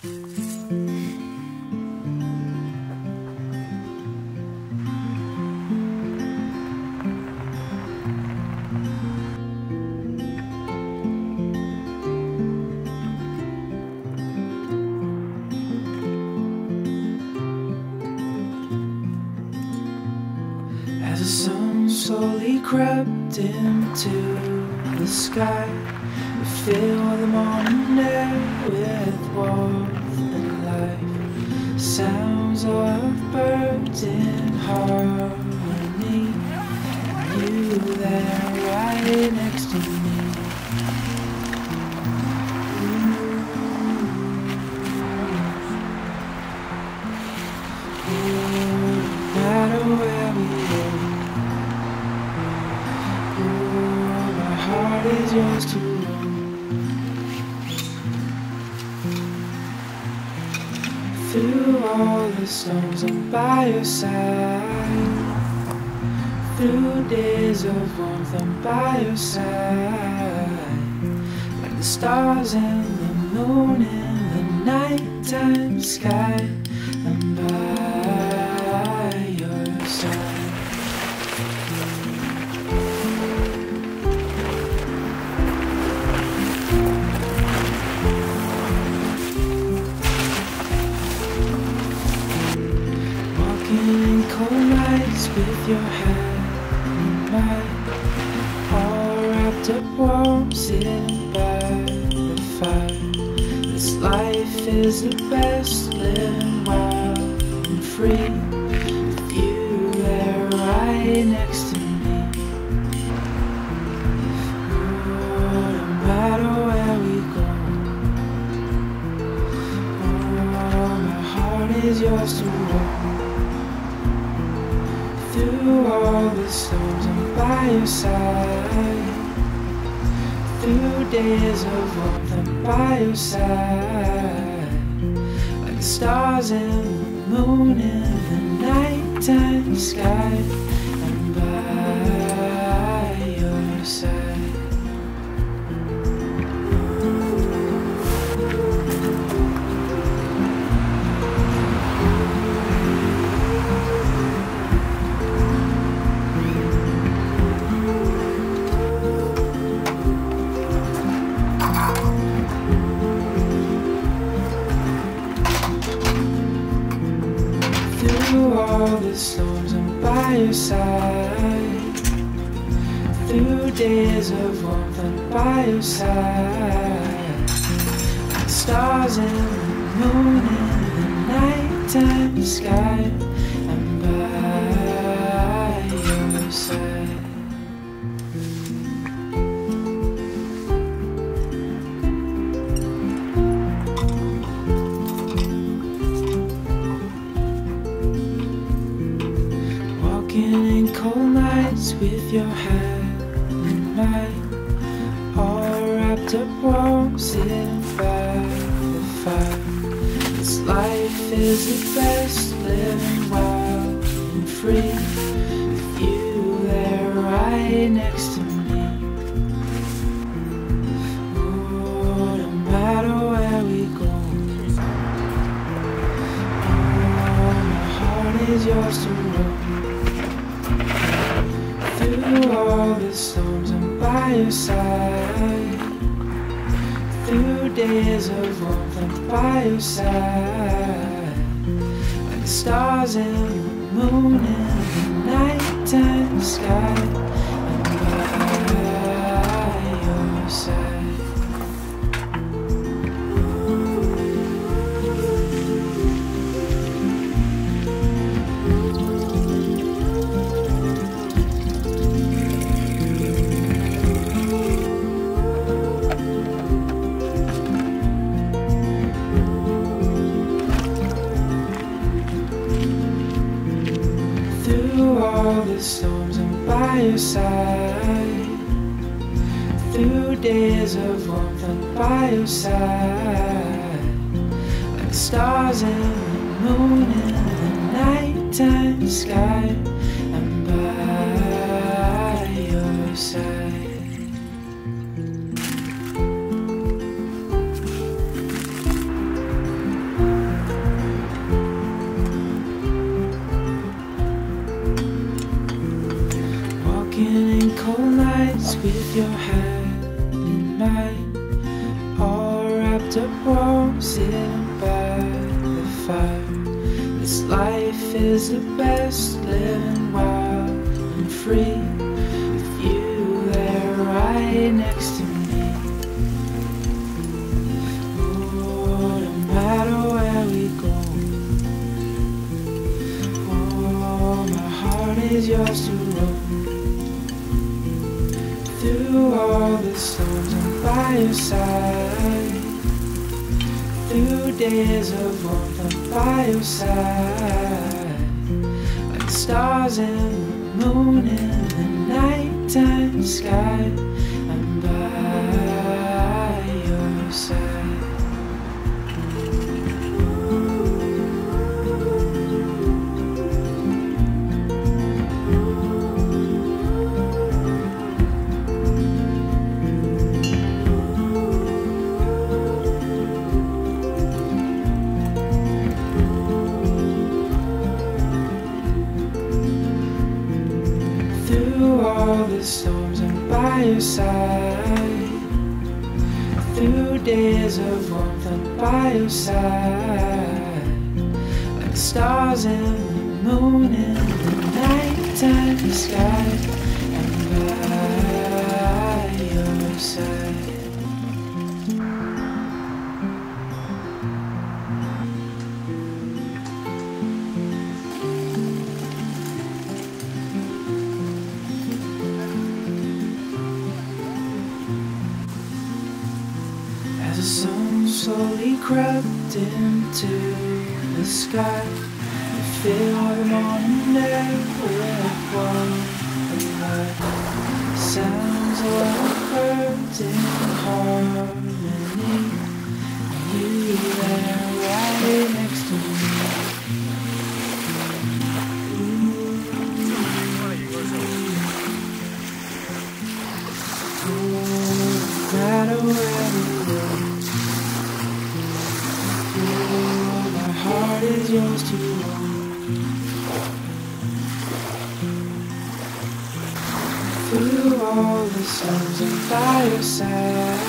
As the sun slowly crept into the sky, we fill the morning air with warmth and life. Sounds of birds in harmony, you there right next to me. No matter where we go, my heart is yours to own. Through all the storms, I'm by your side. Through days of warmth, I'm by your side. Like the stars and the moon in the nighttime sky, I'm by your side. In cold nights with your hand in mine, all wrapped up warm, sitting by the fire. This life is the best, living wild and free, with you there right next to me. Oh, no matter where we go, oh, my heart is yours to hold. Through all the storms, I'm by your side. Through days of warmth, I'm by your side. Like the stars and the moon in the nighttime sky, I'm by your side. Through all the storms, I'm by your side. Through days of warmth, I'm by your side. Like the stars and the moon in the nighttime sky, I'm by your side. In cold nights with your hand in mine, all wrapped up warm, sitting by the fire. This life is the best, living wild and free, with you there right next to me. Oh, no matter where we go, oh, my heart is yours to hold. Through all the storms, I'm by your side. Through days of warmth, I'm by your side. Like the stars and the moon in the nighttime sky, I'm by your side. Through all the storms, I'm by your side. Through days of warmth, I'm by your side. Like the stars and the moon in the nighttime sky, I'm by your side. with your hand in mine, all wrapped up warm, sitting by the fire. This life is the best, living wild and free, with you there right next to me. Oh, no matter where we go, oh, my heart is yours to roam. Through all the storms, I'm by your side. Through days of warmth, I'm by your side. Like the stars and the moon in the nighttime sky, I'm by your side. Through all the storms, I'm by your side. Through days of warmth, I'm by your side. Like the stars and the moon in the nighttime sky, I'm by your side. As the sun slowly crept into the sky, we filled the morning air with warm light. Sounds of birds in harmony, and you there right next to me. No matter where we go, my heart is yours to own. Through all the storms, I'm by your side.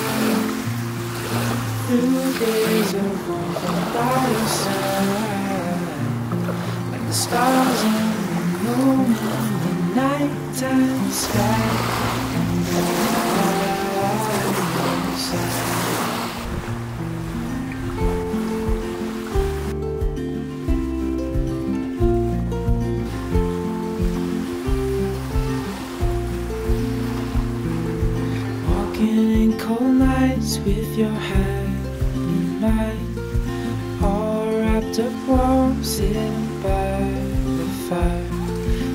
Through days of warmth, I'm by your side. Like the stars and the moon in the nighttime sky, I'm by your side. In cold nights with your hand in mine, all wrapped up warm, sitting by the fire.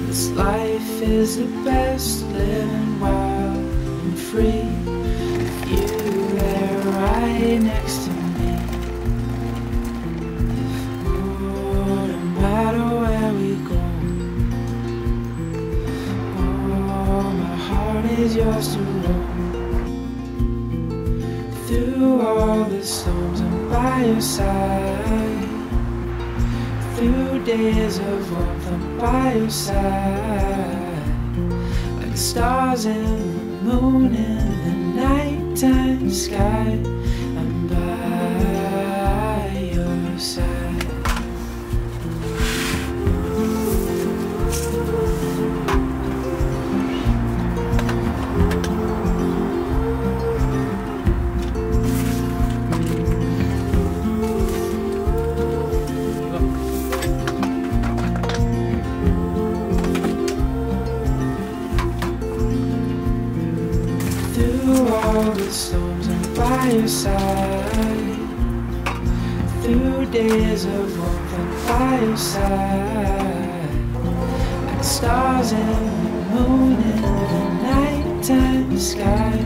This life is the best, living wild and free, with you there right next to me. Oh, no matter where we go, oh, my heart is yours to roam. Through all the storms, I'm by your side. Through days of warmth, I'm by your side. Like the stars and the moon in the nighttime sky, I'm by your side. Through all the storms, I'm by your side. Through days of warmth, I'm by your side. Like the stars and the moon in the nighttime sky,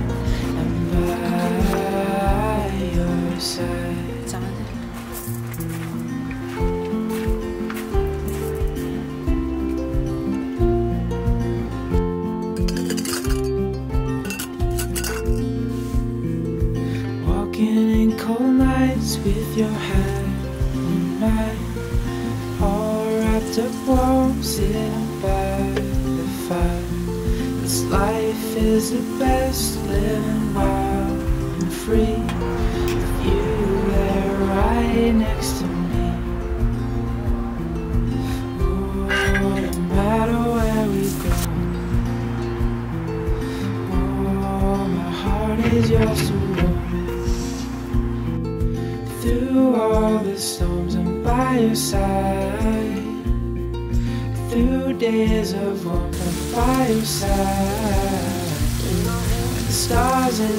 I'm by your side. In cold nights with your hand in mine, all wrapped up warm, sitting by the fire. The This life is the best, living wild and free. With you there right next to me. Oh, no matter where we go, oh, my heart is yours to hold. Through all the storms I'm by your side. Through days of warmth I'm by your side. When the stars and the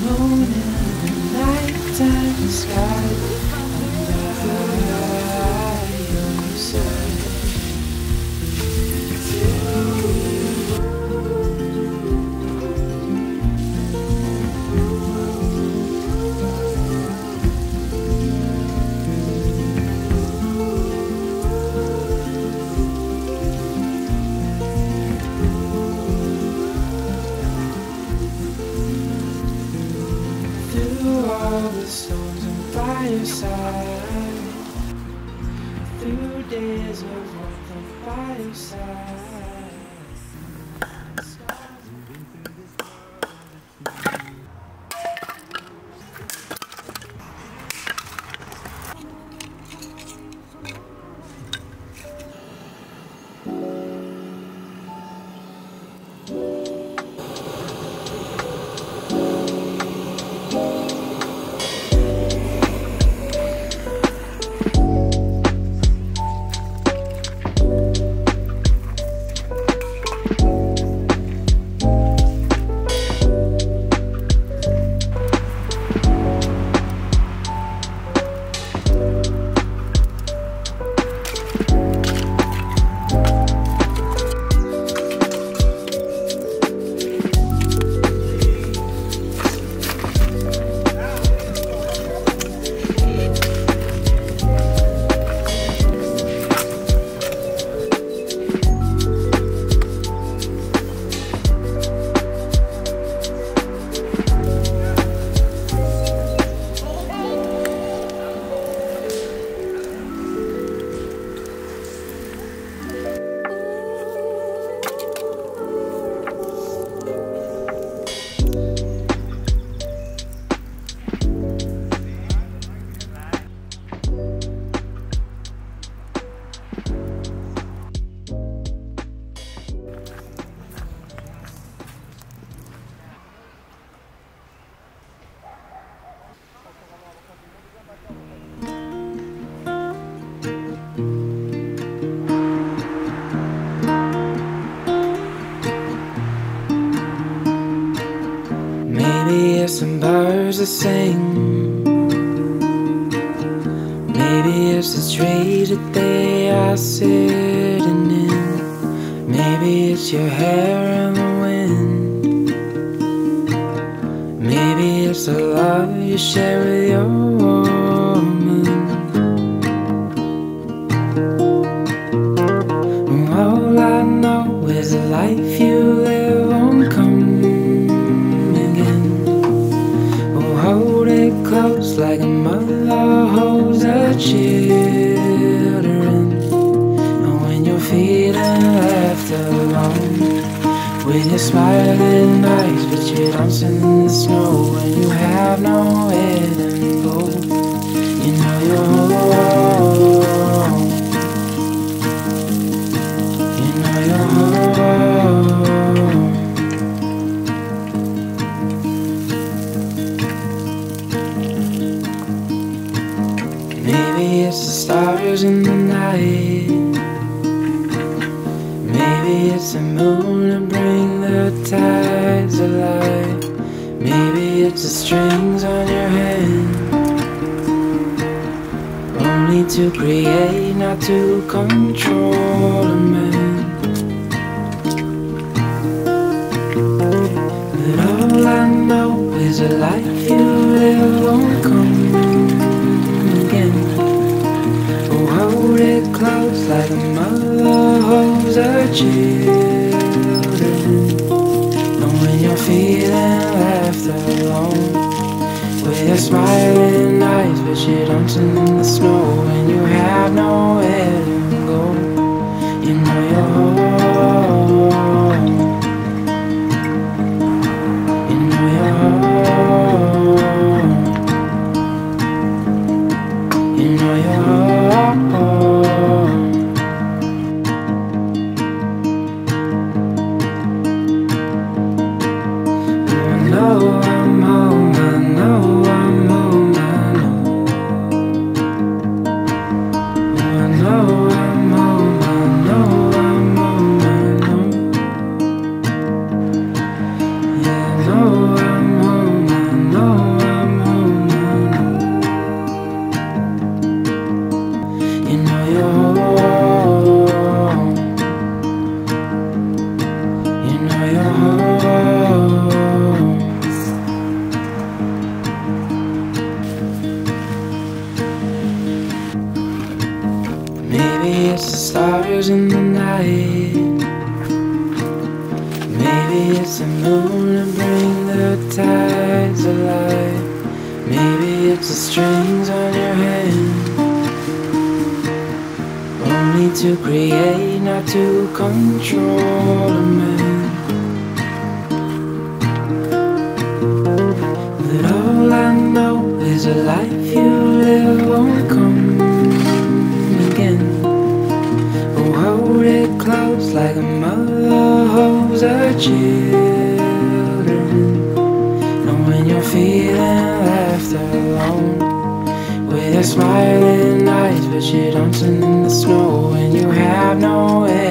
moon and the nighttime sky, I'm by your side. Through all the storms I'm by your side. Through days of warmth I'm by your side. Maybe it's some birds that sing. Maybe it's the trees that they are sitting in. Maybe it's your hair in the wind. Maybe it's the love you share with your woman. All I know is the life you live won't come. Hold it close like a mother holds her children. And when you're feeling left alone, with your smiling eyes but you're dancing in the snow, when you have nowhere to go, you know you're home. You know you're home. Maybe it's the stars in the night. Maybe it's the moon to bring the tides alive. Maybe it's the strings on your hand, only to create, not to control a man. But all I know is a life you live won't come. Hold it close like a mother holds her children. And when you're feeling left alone, with your smiling eyes but you're dancing in the snow, and you have nowhere to go, you know you're home. You know you're home. Oh, I know I'm home, I know I'm home, I know. Oh, I know I'm home, I know I'm home, I know. Yeah, I know I'm home, I know I'm home, I know. You know you're home. You know you're home. Maybe it's the stars in the night. Maybe it's the moon to bring the tides alive. Maybe it's the strings on your hand. Only to create, not to control a man. But all I know is a life you live won't come again. Oh, hold it close like a mother holds her children. And when you're feeling left alone, with your smiling eyes, but you're dancing in the snow, and you have nowhere